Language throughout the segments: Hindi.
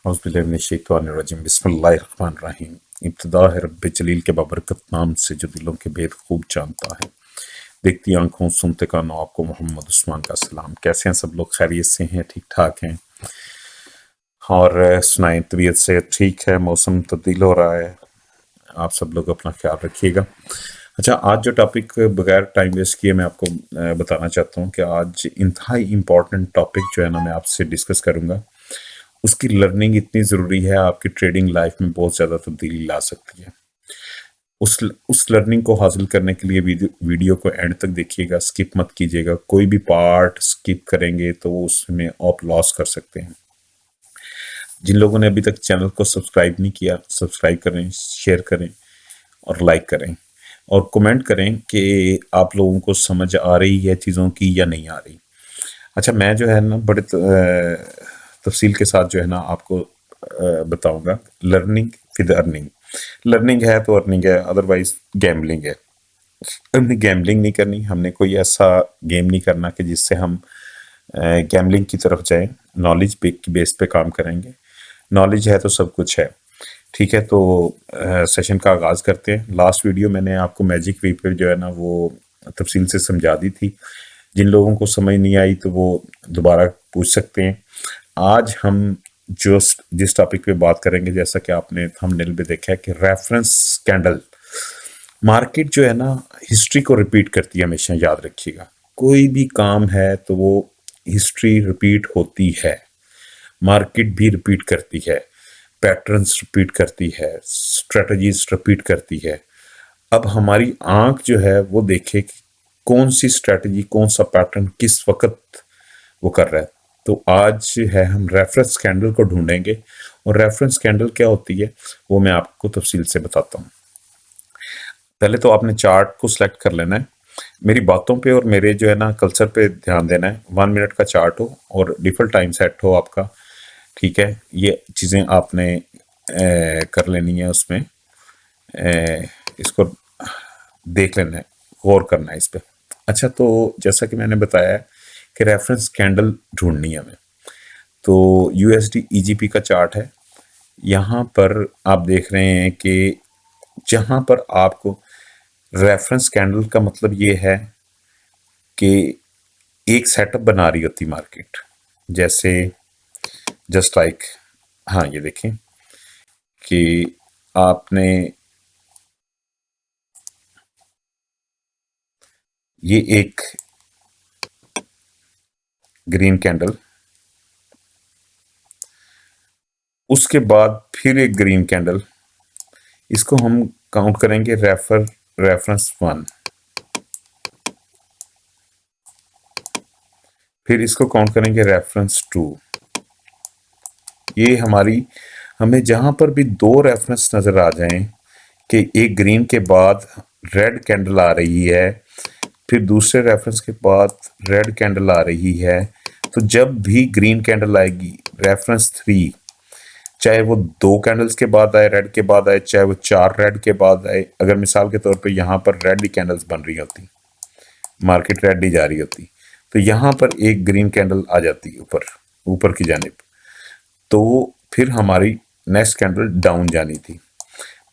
औज़ुबिल्लाहिमिनश्शैतानिर्रजीम बिस्मिल्लाहिर्रहमानिर्रहीम। इब्तिदा है रब्बे जलील के बाबरकत नाम से जो दिलों के भेद खूब जानता है। देखती आंखों सुनते कानों आपको मोहम्मद उस्मान का सलाम। कैसे हैं सब लोग? खैरियत से हैं? ठीक ठाक हैं? और सुनाएं, तबीयत से ठीक है? मौसम तब्दील हो रहा है, आप सब लोग अपना ख्याल रखिएगा। अच्छा, आज जो टॉपिक बगैर टाइम वेस्ट किए मैं आपको बताना चाहता हूँ कि आज इंतहाई इम्पोर्टेंट टॉपिक जो है ना मैं आपसे डिस्कस करूँगा। उसकी लर्निंग इतनी ज़रूरी है, आपकी ट्रेडिंग लाइफ में बहुत ज़्यादा तब्दीली ला सकती है। उस लर्निंग को हासिल करने के लिए वीडियो को एंड तक देखिएगा, स्किप मत कीजिएगा। कोई भी पार्ट स्किप करेंगे तो उसमें आप लॉस कर सकते हैं। जिन लोगों ने अभी तक चैनल को सब्सक्राइब नहीं किया, सब्सक्राइब करें, शेयर करें और लाइक करें और कमेंट करें कि आप लोगों को समझ आ रही है चीज़ों की या नहीं आ रही। अच्छा, मैं जो है ना बड़े तफसील के साथ जो है ना आपको बताऊंगा। Learning with earning. लर्निंग है तो अर्निंग है, अदरवाइज गैम्बलिंग है। हमने गैम्बलिंग नहीं करनी, हमने कोई ऐसा गेम नहीं करना कि जिससे हम गैम्बलिंग की तरफ जाएं। नॉलेज की बेस पे काम करेंगे। नॉलेज है तो सब कुछ है। ठीक है, तो सेशन का आगाज़ करते हैं। लास्ट वीडियो मैंने आपको मैजिक रीपर जो है ना वो तफसील से समझा दी थी। जिन लोगों को समझ नहीं आई तो वो दोबारा पूछ सकते हैं। आज हम जो जिस टॉपिक पे बात करेंगे, जैसा कि आपने थंबनेल पे देखा है कि रेफरेंस कैंडल। मार्केट जो है ना हिस्ट्री को रिपीट करती है, हमेशा याद रखिएगा। कोई भी काम है तो वो हिस्ट्री रिपीट होती है, मार्केट भी रिपीट करती है, पैटर्न्स रिपीट करती है, स्ट्रेटजीज रिपीट करती है। अब हमारी आंख जो है वो देखे कि कौन सी स्ट्रेटजी, कौन सा पैटर्न किस वक्त वो कर रहा है। तो आज है हम रेफरेंस कैंडल को ढूंढेंगे, और रेफरेंस कैंडल क्या होती है वो मैं आपको तफसील से बताता हूँ। पहले तो आपने चार्ट को सिलेक्ट कर लेना है। मेरी बातों पे और मेरे जो है ना कल्चर पे ध्यान देना है। 1 मिनट का चार्ट हो और डिफॉल्ट टाइम सेट हो आपका। ठीक है, ये चीज़ें आपने कर लेनी है। उसमें इसको देख लेना है, गौर करना है इस पर। अच्छा, तो जैसा कि मैंने बताया कि रेफरेंस कैंडल ढूंढनी है हमें। तो यूएसडी ईजीपी का चार्ट है। यहाँ पर आप देख रहे हैं कि जहाँ पर आपको रेफरेंस कैंडल का मतलब ये है कि एक सेटअप बना रही होती मार्केट, जैसे जस्ट लाइक, हाँ ये देखें कि आपने ये एक ग्रीन कैंडल, उसके बाद फिर एक ग्रीन कैंडल, इसको हम काउंट करेंगे रेफरेंस 1। फिर इसको काउंट करेंगे रेफरेंस 2। ये हमें जहां पर भी दो रेफरेंस नजर आ जाएं कि एक ग्रीन के बाद रेड कैंडल आ रही है, फिर दूसरे रेफरेंस के बाद रेड कैंडल आ रही है, तो जब भी ग्रीन कैंडल आएगी रेफरेंस 3, चाहे वो 2 कैंडल्स के बाद आए, रेड के बाद आए, चाहे वो 4 रेड के बाद आए। अगर मिसाल के तौर पे यहाँ पर रेड ही कैंडल्स बन रही होती, मार्केट रेड ही जा रही होती, तो यहाँ पर एक ग्रीन कैंडल आ जाती ऊपर की जानिब, तो फिर हमारी नेक्स्ट कैंडल डाउन जानी थी।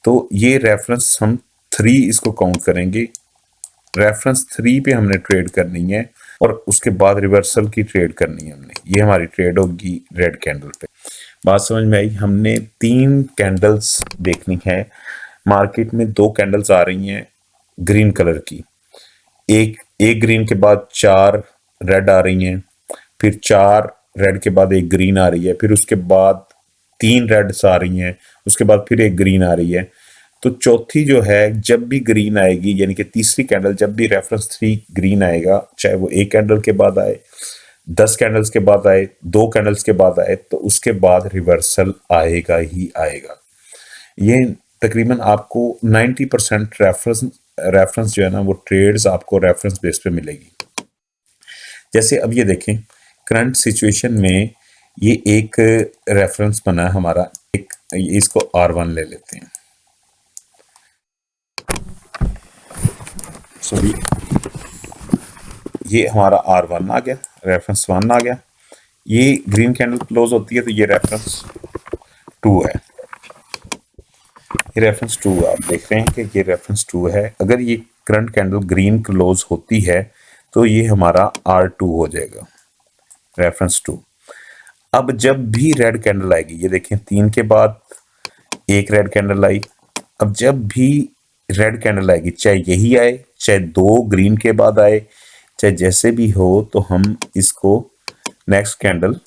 तो ये रेफरेंस हम 3 इसको काउंट करेंगे। रेफरेंस 3 पे हमने ट्रेड करनी है और उसके बाद रिवर्सल की ट्रेड करनी है हमने। ये हमारी ट्रेड होगी रेड कैंडल पे। बात समझ में आई? हमने 3 कैंडल्स देखनी है। मार्केट में 2 कैंडल्स आ रही हैं ग्रीन कलर की, एक ग्रीन के बाद 4 रेड आ रही हैं, फिर 4 रेड के बाद एक ग्रीन आ रही है, फिर उसके बाद 3 रेड्स आ रही हैं, उसके बाद फिर एक ग्रीन आ रही है। तो चौथी जो है, जब भी ग्रीन आएगी, यानी कि तीसरी कैंडल जब भी रेफरेंस 3 ग्रीन आएगा, चाहे वो एक कैंडल के बाद आए, 10 कैंडल्स के बाद आए, 2 कैंडल्स के बाद आए, तो उसके बाद रिवर्सल आएगा ही आएगा। ये तकरीबन आपको 90% रेफरेंस जो है ना वो ट्रेड्स आपको रेफरेंस बेस पे मिलेगी। जैसे अब ये देखें, करंट सिचुएशन में ये एक रेफरेंस बना है हमारा, इसको R1 ले लेते हैं। सॉरी, ये हमारा R1 आ गया, रेफरेंस 1 आ गया। ये ग्रीन कैंडल क्लोज होती है तो ये रेफरेंस 2 है। ये रेफरेंस 2 आप देख रहे हैं कि ये रेफरेंस 2 है। अगर ये करंट कैंडल ग्रीन क्लोज होती है तो ये हमारा R2 हो जाएगा, रेफरेंस 2। अब जब भी रेड कैंडल आएगी, ये देखें 3 के बाद एक रेड कैंडल आई। अब जब भी रेड कैंडल आएगी, चाहे यही आए, चाहे 2 ग्रीन के बाद आए, चाहे जैसे भी हो, तो हम इसको नेक्स्ट कैंडल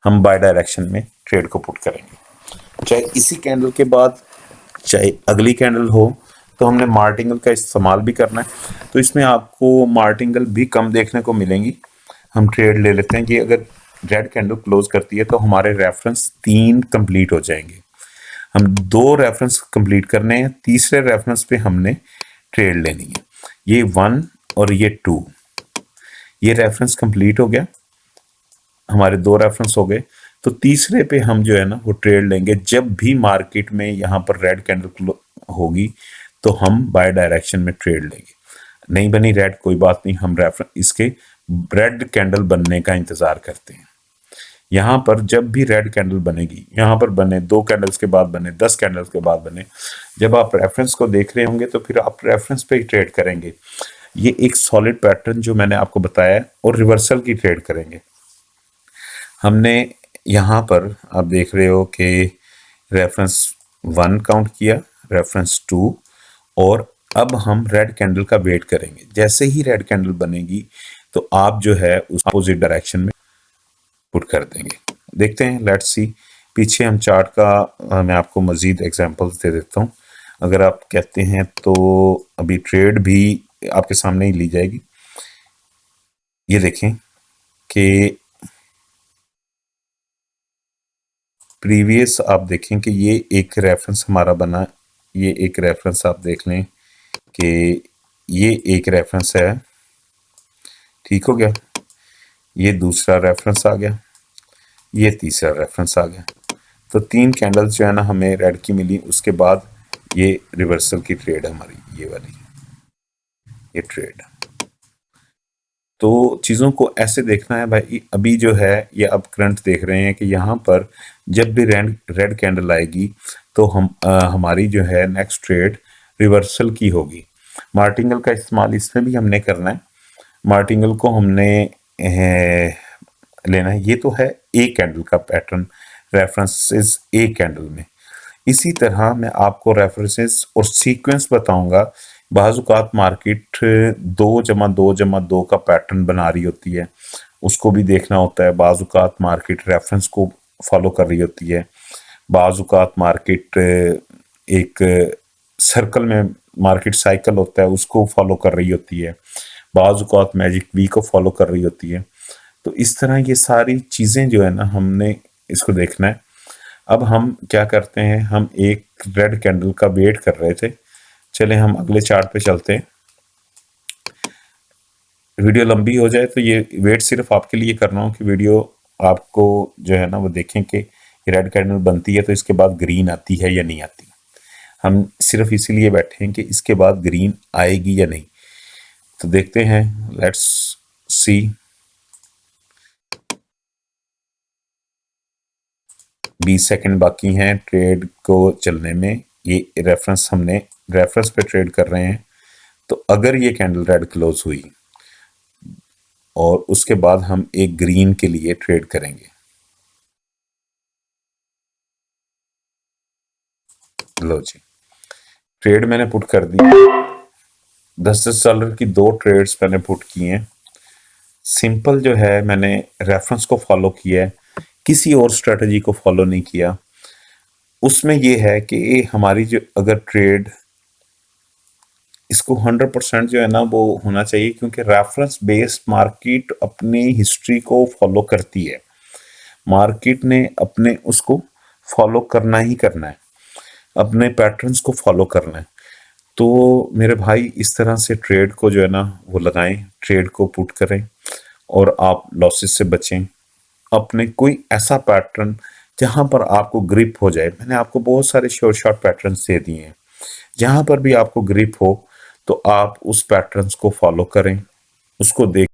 हम बाय डायरेक्शन में ट्रेड को पुट करेंगे। चाहे इसी कैंडल के बाद चाहे अगली कैंडल हो, तो हमने मार्टिंगल का इस्तेमाल भी करना है। तो इसमें आपको मार्टिंगल भी कम देखने को मिलेंगी। हम ट्रेड ले लेते हैं कि अगर रेड कैंडल क्लोज करती है तो हमारे रेफरेंस 3 कंप्लीट हो जाएंगे। हम 2 रेफरेंस कंप्लीट करने हैं, तीसरे रेफरेंस पे हमने ट्रेड लेनी है। ये 1 और ये 2, ये रेफरेंस कंप्लीट हो गया, हमारे 2 रेफरेंस हो गए। तो तीसरे पे हम जो है ना वो ट्रेड लेंगे। जब भी मार्केट में यहाँ पर रेड कैंडल होगी तो हम बाय डायरेक्शन में ट्रेड लेंगे। नहीं बनी रेड, कोई बात नहीं, हम इसके रेड कैंडल बनने का इंतजार करते हैं। यहाँ पर जब भी रेड कैंडल बनेगी, यहाँ पर बने 2 कैंडल्स के बाद बने, 10 कैंडल्स के बाद बने, जब आप रेफरेंस को देख रहे होंगे तो फिर आप रेफरेंस पे ही ट्रेड करेंगे। ये एक सॉलिड पैटर्न जो मैंने आपको बताया है, और रिवर्सल की ट्रेड करेंगे। हमने यहाँ पर आप देख रहे हो कि रेफरेंस 1 काउंट किया, रेफरेंस 2, और अब हम रेड कैंडल का वेट करेंगे। जैसे ही रेड कैंडल बनेगी तो आप जो है उस अपोजिट डायरेक्शन में पुट कर देंगे। देखते हैं, लेट्स सी। पीछे हम चार्ट का मैं आपको मजीद एग्जांपल्स दे देता हूँ। अगर आप कहते हैं तो अभी ट्रेड भी आपके सामने ही ली जाएगी। ये देखें कि प्रीवियस आप देखें कि ये एक रेफरेंस हमारा बना, ये एक रेफरेंस आप देख लें कि ये एक रेफरेंस है, ठीक हो गया। ये दूसरा रेफरेंस आ गया, ये तीसरा रेफरेंस आ गया। तो 3 कैंडल्स जो है ना हमें रेड की मिली। उसके बाद ये रिवर्सल की ट्रेड हमारी, ये वाली, ये ट्रेड। तो चीज़ों को ऐसे देखना है भाई। अभी जो है ये अब करंट देख रहे हैं कि यहाँ पर जब भी रेड कैंडल आएगी तो हमारी जो है नेक्स्ट ट्रेड रिवर्सल की होगी। मार्टिंगल का इस्तेमाल इसमें भी हमने करना है। मार्टिंगल को हमने लेना है। ये तो है एक कैंडल का पैटर्न, रेफरेंसेस एक कैंडल में। इसी तरह मैं आपको रेफरेंसेस और सीक्वेंस बताऊंगा। बाज़-औक़ात मार्केट 2+2+2 का पैटर्न बना रही होती है, उसको भी देखना होता है। बाज़-औक़ात मार्केट रेफरेंस को फॉलो कर रही होती है। बाज़-औक़ात मार्केट एक सर्कल में मार्केट साइकिल होता है, उसको फॉलो कर रही होती है। बाज़-औक़ात मैजिक वी को फॉलो कर रही होती है। तो इस तरह ये सारी चीज़ें जो है ना हमने इसको देखना है। अब हम क्या करते हैं, हम एक रेड कैंडल का वेट कर रहे थे। चले हम अगले चार्ट पे चलते हैं। वीडियो लंबी हो जाए तो ये वेट सिर्फ आपके लिए कर रहा हूँ कि वीडियो आपको जो है ना वो देखें कि रेड कैंडल बनती है तो इसके बाद ग्रीन आती है या नहीं आती। हम सिर्फ इसीलिए बैठे हैं कि इसके बाद ग्रीन आएगी या नहीं। तो देखते हैं, लेट्स सी। 20 सेकंड बाकी हैं ट्रेड को चलने में। ये रेफरेंस, हमने रेफरेंस पे ट्रेड कर रहे हैं। तो अगर ये कैंडल रेड क्लोज हुई और उसके बाद हम एक ग्रीन के लिए ट्रेड करेंगे। लो जी, ट्रेड मैंने पुट कर दी। $10 की 2 ट्रेड्स मैंने पुट किए हैं। सिंपल जो है मैंने रेफरेंस को फॉलो किया है, किसी और स्ट्रेटजी को फॉलो नहीं किया। उसमें ये है कि हमारी जो अगर ट्रेड, इसको 100% जो है ना वो होना चाहिए, क्योंकि रेफरेंस बेस्ड मार्केट अपनी हिस्ट्री को फॉलो करती है। मार्केट ने अपने उसको फॉलो करना ही करना है, अपने पैटर्न्स को फॉलो करना है। तो मेरे भाई इस तरह से ट्रेड को जो है ना वो लगाएं, ट्रेड को पुट करें और आप लॉसेस से बचें। अपने कोई ऐसा पैटर्न जहां पर आपको ग्रिप हो जाए। मैंने आपको बहुत सारे शॉर्ट पैटर्न्स दे दिए हैं, जहां पर भी आपको ग्रिप हो तो आप उस पैटर्न्स को फॉलो करें, उसको देख